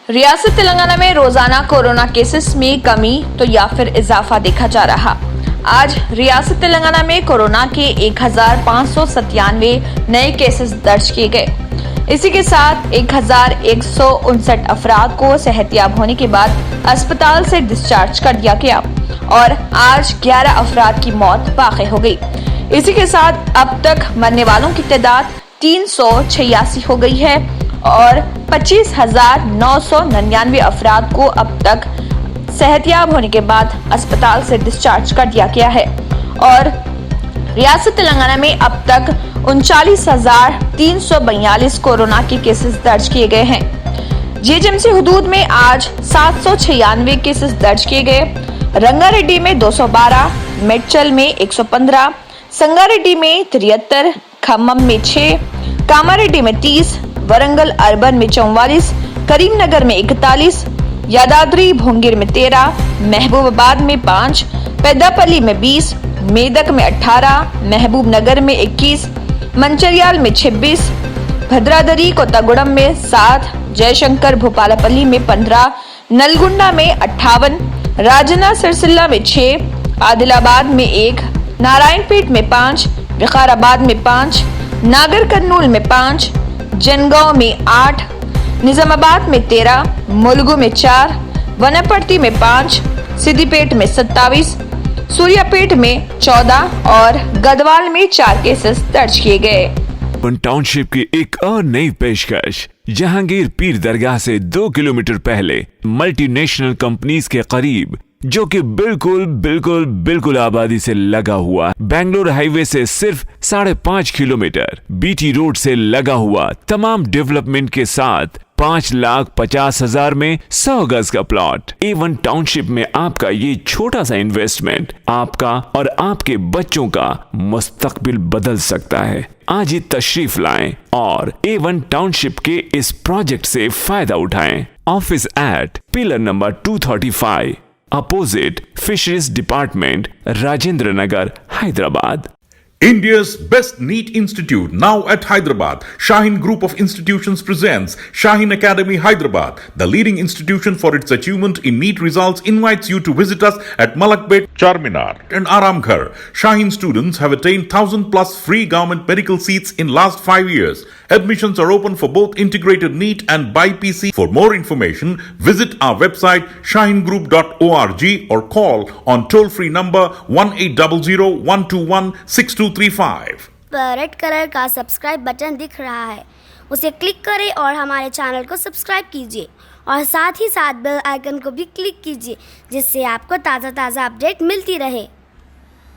रियासत तेलंगाना में रोजाना कोरोना केसेस में कमी तो या फिर इजाफा देखा जा रहा। आज रियासत तेलंगाना में कोरोना के 1597 नए केसेस दर्ज किए गए। इसी के साथ 1159 अफराद को सेहतयाब होने के बाद अस्पताल से डिस्चार्ज कर दिया गया और आज 11 अफराद की मौत वाक़ई हो गई। इसी के साथ अब तक मरने वालों की तादाद 386 हो गई है और 25,999 अफराद को अब तक सेहतयाब होने के बाद अस्पताल से डिस्चार्ज कर दिया गया है और रियासत तेलंगाना में अब तक 39,342 कोरोना के केसेस दर्ज किए गए हैं। जीएचएमसी हुदूद में आज 796 केसेस दर्ज किए गए। रंगारेड्डी में 212, मेडचल में 115, संगारेड्डी में 73, खम्मम में 6, कामारेड्डी में 30, वरंगल अर्बन में 44, करीमनगर में 41, यादाद्री भोंगिर में 13, महबूबाबाद में 5, पेद्दापल्ली में 20, मेदक में 18, महबूब नगर में 21, मंचरियाल में 26, भद्रादरी कोत्तागुड़म में 7, जयशंकर भोपालपल्ली में 15, नलगुंडा में 58, राजना सिरसिल्ला में 6, आदिलाबाद में 1, नारायणपेट में 5, विकाराबाद में 5, नागर कर्नूल में 5, जनगांव में 8, निजामाबाद में 13, मुलुगु में 4, वनपर्ती में 5, सिद्दीपेट में 27, सूर्यापेट में 14 और गढ़वाल में 4 केसेस दर्ज किए गए। टाउनशिप की एक और नई पेशकश जहांगीर पीर दरगाह से 2 किलोमीटर पहले मल्टीनेशनल कंपनीज के करीब, जो कि बिल्कुल आबादी से लगा हुआ, बेंगलोर हाईवे से सिर्फ 5.5 किलोमीटर, बीटी रोड से लगा हुआ, तमाम डेवलपमेंट के साथ 5,50,000 में 100 गज का प्लॉट। A1 टाउनशिप में आपका ये छोटा सा इन्वेस्टमेंट आपका और आपके बच्चों का मुस्तकबिल बदल सकता है। आज ही तशरीफ लाएं और A1 टाउनशिप के इस प्रोजेक्ट से फायदा उठाएं। Office at pillar number 235, opposite Fisheries Department, Rajendra Nagar, Hyderabad. India's best NEET institute now at Hyderabad. Shaheen Group of Institutions presents Shaheen Academy Hyderabad. The leading institution for its achievement in NEET results invites you to visit us at Malakpet, Charminar and Aramghar. Shaheen students have attained 1,000 plus free government medical seats in last 5 years. Admissions are open for both integrated NEET and BIPC. For more information, visit our website shaheengroup.org or call on toll-free number 1800-121-6235. पर red colour का subscribe button दिख रहा है, उसे click करें और हमारे channel को सब्सक्राइब कीजिए और साथ ही साथ बेल आइकन को भी क्लिक कीजिए, जिससे आपको ताज़ा अपडेट मिलती रहे।